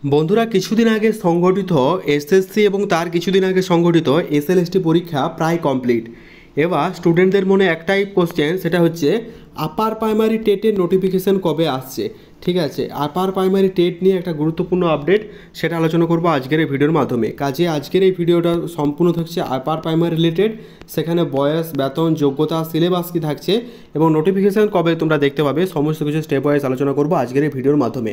বন্ধুরা কিছুদিন আগে সংগঠিত এসএসসি এবং তার কিছুদিন আগে সংগঠিত এসএলএসটি পরীক্ষা প্রায় কমপ্লিট। এবার স্টুডেন্টদের মনে একটাই কোশ্চেন, সেটা হচ্ছে আপার প্রাইমারি টেটের নোটিফিকেশান কবে আসছে। ঠিক আছে, আপার প্রাইমারি টেট নিয়ে একটা গুরুত্বপূর্ণ আপডেট, সেটা আলোচনা করবো আজকের এই ভিডিওর মাধ্যমে। কাজে আজকের এই ভিডিওটা সম্পূর্ণ থাকছে আপার প্রাইমারি রিলেটেড, সেখানে বয়স, বেতন, যোগ্যতা, সিলেবাস কী থাকছে এবং নোটিফিকেশান কবে তোমরা দেখতে পাবে, সমস্ত কিছু স্টেপ ওয়াইজ আলোচনা করবো আজকের এই ভিডিওর মাধ্যমে।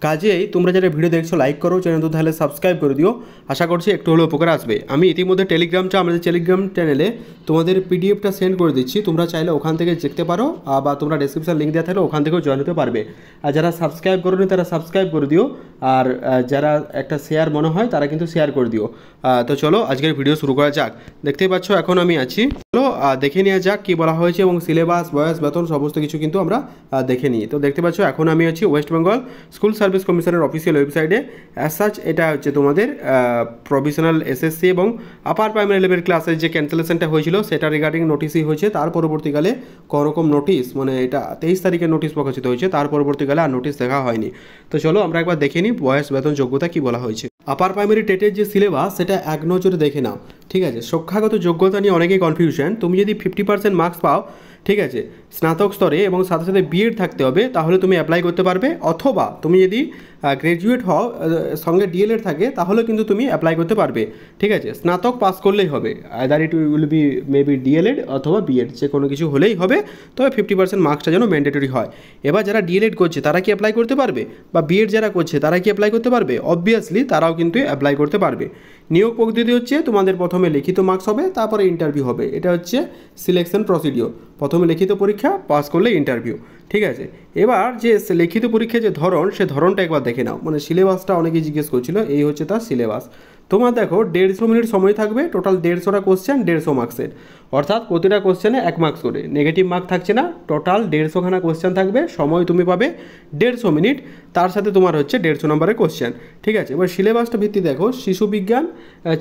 কাজেই তোমরা যারা ভিডিও দেখছো লাইক করো, চ্যানেল তো তাহলে সাবস্ক্রাইব করে দিও, আশা করছি একটু হলেও উপকার আসবে। আমি ইতিমধ্যে আমাদের টেলিগ্রাম চ্যানেলে তোমাদের পিডিএফটা সেন্ড করে দিচ্ছি, তোমরা চাইলে ওখান থেকে দেখতে পারো, বা তোমরা ডেসক্রিপশন লিঙ্ক দেওয়া থাকলে ওখান থেকেও জয়েন হতে পারবে। আর যারা সাবস্ক্রাইব করোনি তারা সাবস্ক্রাইব করে দিও, আর যারা একটা শেয়ার মনে হয় তারা কিন্তু শেয়ার করে দিও। তো চলো আজকের ভিডিও শুরু করা যাক। দেখতেই পাচ্ছ এখন আমি আছি, চলো দেখে নেওয়া যাক কী বলা হয়েছে এবং সিলেবাস, বয়স, বেতন সমস্ত কিছু কিন্তু আমরা দেখে নিই। তো দেখতে পাচ্ছ এখন আমি আছি ওয়েস্ট বেঙ্গল স্কুল সার্ভিস কমিশনের অফিসিয়াল ওয়েবসাইটে। অ্যাজ সাচ এটা হচ্ছে তোমাদের প্রভিশনাল এসএসসি এবং আপার প্রাইমারি লেভেল ক্লাসের যে ক্যান্সেলেশনটা হয়েছিল সেটা রিগার্ডিং নোটিশই হয়েছে। তার পরবর্তীকালে কোনোরকম নোটিশ, মানে এটা 23 তারিখে নোটিশ প্রকাশিত হয়েছে, তার পরবর্তীকালে আর নোটিশ দেখা হয়নি। তো চলো আমরা একবার দেখে নিই বয়স, বেতন, যোগ্যতা কী বলা হয়েছে। আপার প্রাইমারি টেটের যে সিলেবাস সেটা এক নজরে দেখে নাও। ঠিক আছে, শিক্ষাগত যোগ্যতা নিয়ে অনেকেই কনফিউশন। তুমি যদি 50% মার্কস পাও, ঠিক আছে, স্নাতক স্তরে এবং সাথে সাথে বিএড থাকতে হবে, তাহলে তুমি অ্যাপ্লাই করতে পারবে। অথবা তুমি যদি গ্র্যাজুয়েট হও, সঙ্গে ডিএলএড থাকে, তাহলে কিন্তু তুমি অ্যাপ্লাই করতে পারবে। ঠিক আছে, স্নাতক পাস করলেই হবে, either it will be maybe DElEd অথবা বিএড, যে কোনো কিছু হলেই হবে, তবে 50% মার্কসটা যেন ম্যান্ডেটরি হয়। এবার যারা ডিএলএড করছে তারা কি অ্যাপ্লাই করতে পারবে, বা বিএড যারা করছে তারা কি অ্যাপ্লাই করতে পারবে? অবভিয়াসলি তারাও কিন্তু অ্যাপ্লাই করতে পারবে। নিয়োগ পদ্ধতি হচ্ছে তোমাদের প্রথমে লিখিত মার্কস হবে, তারপরে ইন্টারভিউ হবে। এটা হচ্ছে সিলেকশন প্রসিডিওর। প্রথমে লিখিত পরীক্ষা, পাস করলে ইন্টারভিউ। ঠিক আছে, এবার যে লিখিত পরীক্ষার যে ধরন, সে ধরনটা একবার দেখে নাও। মানে সিলেবাসটা অনেকেই জিজ্ঞেস করছিল, এই হচ্ছে তার সিলেবাস। তোমার দেখো 150 মিনিট সময় থাকবে, টোটাল 150টা কোশ্চেন, 150 মার্কসের, অর্থাৎ প্রতিটা কোশ্চেনে 1 মার্কস করে, নেগেটিভ মার্ক থাকছে না। টোটাল 150খানা কোশ্চেন থাকবে, সময় তুমি পাবে 150 মিনিট, তার সাথে তোমার হচ্ছে 150 নম্বরের কোশ্চেন। ঠিক আছে, এবার সিলেবাসটা ভিত্তি দেখো, শিশু বিজ্ঞান,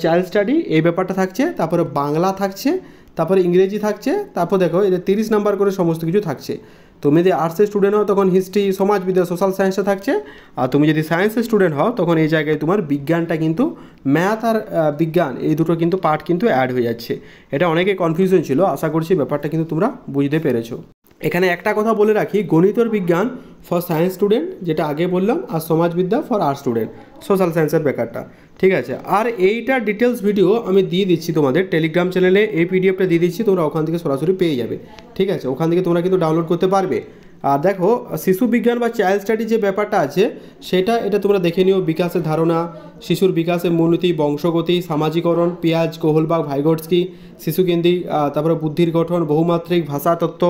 চাইল্ড স্টাডি, এই ব্যাপারটা থাকছে, তারপরে বাংলা থাকছে, তারপরে ইংরেজি থাকছে, তারপর দেখো এদের 30 নাম্বার করে সমস্ত কিছু থাকছে। তুমি যদি আর্টসের স্টুডেন্ট হও তখন হিস্ট্রি, সমাজবিদ্যা, সোশ্যাল সায়েন্সে থাকছে। আর তুমি যদি সায়েন্সের স্টুডেন্ট হও তখন এই জায়গায় তোমার বিজ্ঞানটা কিন্তু, ম্যাথ আর বিজ্ঞান এই দুটো কিন্তু পার্ট কিন্তু অ্যাড হয়ে যাচ্ছে। এটা অনেকে কনফিউশন ছিল, আশা করছি ব্যাপারটা কিন্তু তোমরা বুঝতে পেরেছো। এখানে একটা কথা বলে রাখি, গণিত বিজ্ঞান ফর সায়েন্স স্টুডেন্ট, যেটা আগে বললাম, আর সমাজবিদ্যা ফর আর্টস স্টুডেন্ট, সোশ্যাল সায়েন্সের ব্যাপারটা। ঠিক আছে, আর এইটার ডিটেলস ভিডিও আমি দিয়ে দিচ্ছি তোমাদের টেলিগ্রাম চ্যানেলে, এই পিডিএফটা দিয়ে দিচ্ছি, তোমরা ওখান থেকে সরাসরি পেয়ে যাবে। ঠিক আছে, ওখান থেকে তোমরা কিন্তু ডাউনলোড করতে পারবে। আর দেখো শিশু বিজ্ঞান বা চাইল্ড স্টাডি যে ব্যাপারটা আছে এটা তোমরা দেখে নিও। বিকাশের ধারণা, শিশুর বিকাশের মূলনীতি, বংশগতি, সামাজিকরণ, পিয়াজ, কোহলবাগ, ভাইগটস্কি, শিশুকেন্দ্রিক, তারপরে বুদ্ধির গঠন, বহুমাত্রিক, ভাষাতত্ত্ব,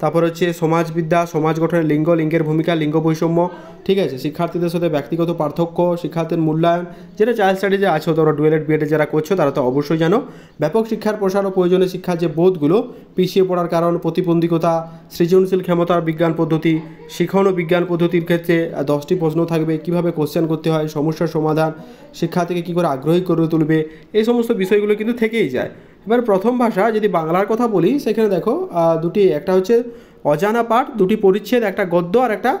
তারপর হচ্ছে সমাজবিদ্যা, সমাজ গঠনে লিঙ্গ, লিঙ্গের ভূমিকা, লিঙ্গ বৈষম্য। ঠিক আছে, শিক্ষার্থীদের সাথে ব্যক্তিগত পার্থক্য, শিক্ষার্থীর মূল্যায়ন, যেটা চাইল্ড স্টাডি যে আছে, তোমরা ডুয়েলএড বিএডে যারা করছো তারা তো অবশ্যই জানো। ব্যাপক শিক্ষার প্রসার ও প্রয়োজনীয় শিক্ষার যে বোধগুলো, পিছিয়ে পড়ার কারণ, প্রতিবন্ধকতা, সৃজনশীল ক্ষমতার বিজ্ঞান পদ্ধতি, শিখন ও বিজ্ঞান পদ্ধতির ক্ষেত্রে 10টি প্রশ্ন থাকবে, কিভাবে কোশ্চেন করতে হয়, সমস্যার সমাধান, শিক্ষার্থীকে কী করে আগ্রহী করে তুলবে, এই সমস্ত বিষয়গুলো কিন্তু থেকেই যায়। এবার প্রথম ভাষা যদি বাংলার কথা বলি, সেখানে দেখো দুটি, একটা হচ্ছে অজানা পাঠ, দুটি পরিচ্ছেদ, একটা গদ্য আর একটা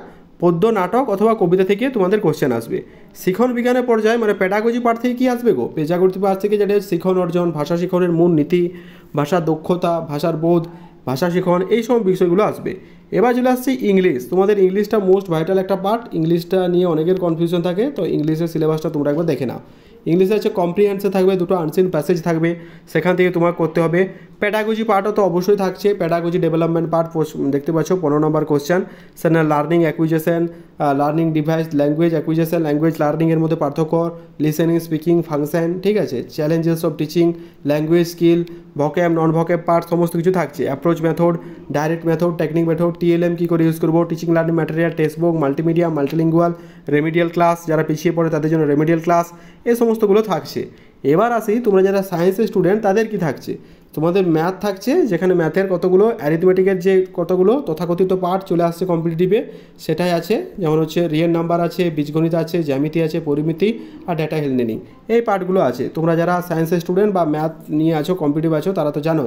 পদ্য, নাটক অথবা কবিতা থেকে তোমাদের কোশ্চেন আসবে। শিখন বিজ্ঞানের পর্যায়ে মানে পেডাগজি পাঠ থেকে কী আসবে গো? পেডাগজি পাঠ থেকে যেটা শিখন অর্জন, ভাষা শিখনের মূল নীতি, ভাষার দক্ষতা, ভাষার বোধ, ভাষা শিখন, এই সব বিষয়গুলো আসবে। এবার চলে আসছি ইংলিশ। তোমাদের ইংলিশটা মোস্ট ভাইটাল একটা পার্ট, ইংলিশটা নিয়ে অনেকের কনফিউশন থাকে, তো ইংলিশের সিলেবাসটা তোমরা একবার দেখে নাও। ইংলিশে হচ্ছে কম্প্রিহেন্সে থাকবে, দুটো আনসিন প্যাসেজ থাকবে, সেখান থেকে তোমার করতে হবে। প্যাডাগজি পার্টও তো অবশ্যই থাকছে, প্যাডাগজি ডেভেলপমেন্ট পার্ট দেখতে পাচ্ছ 15 নম্বর কোশ্চেন। সেখানে learning acquisition, learning device, language acquisition, language লার্নিংয়ের মধ্যে পার্থক্য, লিসেনিং, স্পিকিং, ফাংশন। ঠিক আছে, challenges of teaching, language skill, vocab, non vocab part সমস্ত কিছু থাকছে। Approach method, direct method, technique method, TLM কী করে ইউজ করবো, teaching learning material, text book, multimedia, multilingual, remedial class, যারা পিছিয়ে পড়ে তাদের জন্য রেমিডিয়াল ক্লাস, এই সমস্তগুলো থাকছে। এবার আসি তোমরা যারা সায়েন্সের স্টুডেন্ট তাদের কি থাকছে। তোমাদের ম্যাথ থাকছে, যেখানে ম্যাথের কতগুলো, অ্যারিথমেটিকের যে কতগুলো তথাকথিত পার্ট চলে আসছে কম্পিটিটিভে, সেটাই আছে। যেমন হচ্ছে রিয়েল নাম্বার আছে, বীজগণিত আছে, জ্যামিতি আছে, পরিমিতি আর ডেটা হ্যান্ডলিং, এই পার্টগুলো আছে। তোমরা যারা সায়েন্সের স্টুডেন্ট বা ম্যাথ নিয়ে আছো, কম্পিটিটিভ আছো, তারা তো জানো।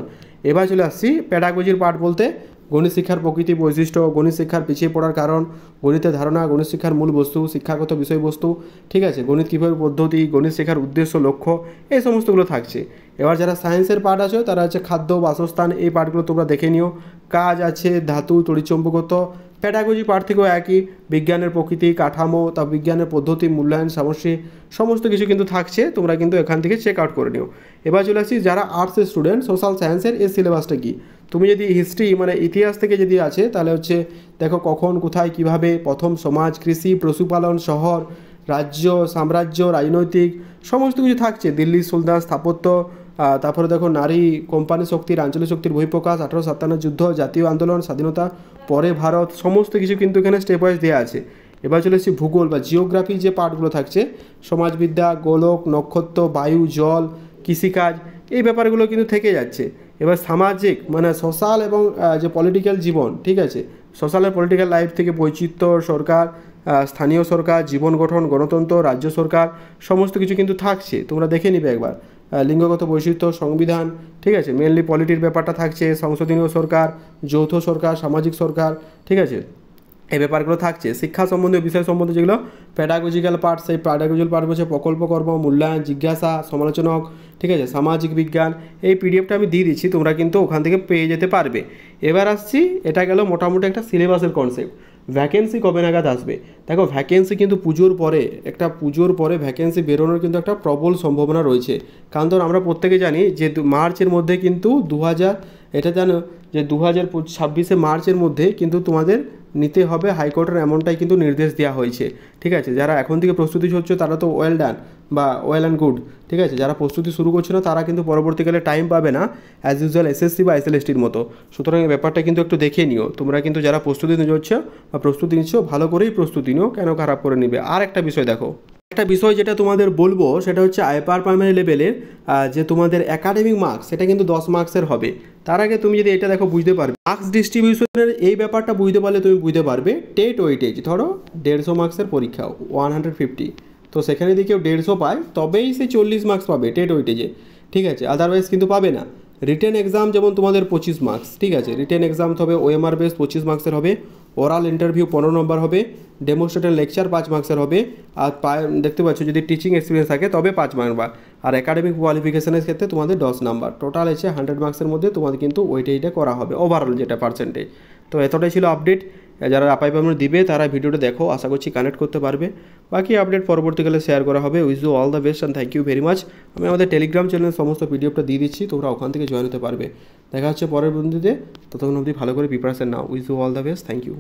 এবার চলে আসছি প্যাডাগজির পার্ট বলতে গণিত শিক্ষার প্রকৃতি বৈশিষ্ট্য, গণিত শিক্ষার পিছিয়ে পড়ার কারণ, গণিতের ধারণা, গণিত শিক্ষার মূল বস্তু, শিক্ষাগত বিষয়বস্তু, ঠিক আছে, গণিত কীভাবে পদ্ধতি, গণিত শেখার উদ্দেশ্য লক্ষ্য, এই সমস্তগুলো থাকছে। এবার যারা সায়েন্সের পার্ট আছে তারা হচ্ছে খাদ্য, বাসস্থান, এই পার্টগুলো তোমরা দেখে নিও। কাজ আছে, ধাতু, তড়িৎচুম্বকত্ব। প্যাডাগজি পার্ট থেকেও একই, বিজ্ঞানের প্রকৃতি, কাঠামো, তা বিজ্ঞানের পদ্ধতি, মূল্যায়ন, সমস্যা, সমস্ত কিছু কিন্তু থাকছে, তোমরা কিন্তু এখান থেকে চেক আউট করে নিও। এবার চলে আসছি যারা আর্টসের স্টুডেন্ট, সোশ্যাল সায়েন্সের এই সিলেবাসটা কী। তুমি যদি হিস্ট্রি মানে ইতিহাস থেকে যদি আছে তাহলে হচ্ছে দেখো কখন, কোথায়, কিভাবে, প্রথম সমাজ, কৃষি, পশুপালন, শহর, রাজ্য, সাম্রাজ্য, রাজনৈতিক, সমস্ত কিছু থাকছে। দিল্লি সুলতান, স্থাপত্য, তারপরে দেখো নারী, কোম্পানি শক্তির, আঞ্চলিক শক্তির বহিঃপ্রকাশ, 1857 যুদ্ধ, জাতীয় আন্দোলন, স্বাধীনতা, পরে ভারত, সমস্ত কিছু কিন্তু এখানে স্টেপ ওয়াইজ দেওয়া আছে। এবার চলে এসেছি ভূগোল বা জিওগ্রাফি যে পার্টগুলো থাকছে, সমাজবিদ্যা, গোলক, নক্ষত্র, বায়ু, জল, কৃষিকাজ, এই ব্যাপারগুলো কিন্তু থেকে যাচ্ছে। এবার সামাজিক মানে সোশ্যাল এবং যে পলিটিক্যাল জীবন, ঠিক আছে, সোশ্যাল আর পলিটিক্যাল লাইফ থেকে বৈচিত্র্য, সরকার, স্থানীয় সরকার, জীবন গঠন, গণতন্ত্র, রাজ্য সরকার, সমস্ত কিছু কিন্তু থাকছে, তোমরা দেখে নিবে একবার। লিঙ্গগত বৈশিষ্ট্য, সংবিধান, ঠিক আছে, মেনলি পলিটির ব্যাপারটা থাকছে, সংসদীয় সরকার, যৌথ সরকার, সামাজিক সরকার, ঠিক আছে, এই ব্যাপারগুলো থাকছে। শিক্ষা সম্বন্ধীয় বিষয় সম্বন্ধে যেগুলো প্যাডাগজিক্যাল পার্ট, সেই প্যাডাগজিক্যাল পার্ট হচ্ছে প্রকল্প কর্ম, মূল্যায়ন, জিজ্ঞাসা, সমালোচনক, ঠিক আছে, সামাজিক বিজ্ঞান, এই পিডিএফটা আমি দিয়ে দিচ্ছি, তোমরা কিন্তু ওখান থেকে পেয়ে যেতে পারবে। এবার আসছি, এটা গেল মোটামুটি একটা সিলেবাসের কনসেপ্ট। ভ্যাকেন্সি কবে নাগাদ আসবে? দেখো ভ্যাকেন্সি কিন্তু পুজোর পরে, একটা পুজোর পরে ভ্যাকেন্সি বেরোনোর কিন্তু একটা প্রবল সম্ভাবনা রয়েছে। কারণ ধর আমরা প্রত্যেকে জানি যে মার্চের মধ্যে কিন্তু এটা জানো যে 2026 মার্চের মধ্যে কিন্তু তোমাদের নিতে হবে, হাইকোর্টের এমনটাই কিন্তু নির্দেশ দেওয়া হয়েছে, ঠিক আছে। যারা এখন থেকে প্রস্তুতি হচ্ছে তারা তো ওয়েল ডান বা ওয়েল অ্যান্ড গুড, ঠিক আছে। যারা প্রস্তুতি শুরু করছে না তারা কিন্তু পরবর্তীকালে টাইম পাবে না অ্যাজ ইউজুয়াল এসএসসি বা এসএলএসটির মতো। সুতরাং এই ব্যাপারটা কিন্তু একটু দেখে নিও তোমরা, কিন্তু যারা প্রস্তুতি নিচ্ছ বা প্রস্তুতি নিচ্ছ ভালো করেই প্রস্তুতি নিও, কেন খারাপ করে নিবে। আর একটা বিষয় দেখো, একটা বিষয় যেটা তোমাদের বলবো সেটা হচ্ছে আইপার প্রাইমারি লেভেলের যে তোমাদের একাডেমিক মার্কস সেটা কিন্তু 10 মার্কসের হবে। তার আগে তুমি যদি এটা দেখো বুঝতে পারবে মার্কস ডিস্ট্রিবিউশনের এই ব্যাপারটা বুঝতে পারলে তুমি বুঝতে পারবে টেট ওয়েটেজ। ধরো 150 মার্কসের পরীক্ষা 150, তো সেখানে যদি কেউ 150 পায় তবেই সে 40 মার্কস পাবে টেট ওয়েটেজে, ঠিক আছে, আদারওয়াইজ কিন্তু পাবে না। রিটেন এক্সাম যেমন তোমাদের 25 মার্কস, ঠিক আছে, রিটেন এক্সাম হবে ওএমআর বেস 25 মার্কসের হবে, ওরাল ইন্টারভিউ 15 নম্বর হবে, ডেমোস্ট্রেটেড লেকচার 5 মার্কসের হবে, আর দেখতে পাচ্ছ যদি টিচিং এক্সপিরিয়েন্স থাকে তবে 5 নাম্বার, আর একাডেমিক কোয়ালিফিকেশনের ক্ষেত্রে তোমাদের 10 নাম্বার। টোটাল এসে 100 মার্কসের মধ্যে তোমাদের কিন্তু ওয়েটেজটা করা হবে ওভারঅল যেটা পার্সেন্টেজ। তো এতটাই ছিল আপডেট। যারা আপাই পাবনা দিবে তারা ভিডিওটা দেখো, আশা করছি কানেক্ট করতে পারবে। বাকি আপডেট পরবর্তীকালে শেয়ার করা হবে। Wish you all the best and thank you very much. আমি আমাদের টেলিগ্রাম চ্যানেলের সমস্ত পিডিএফটা দিয়ে দিচ্ছি, তোমরা ওখান থেকে জয়েন হতে পারবে। দেখা হচ্ছে পরের বন্ধুদের, ততক্ষণ অবধি ভালো করে প্রিপারেশন নাও। Wish you all the best, thank you.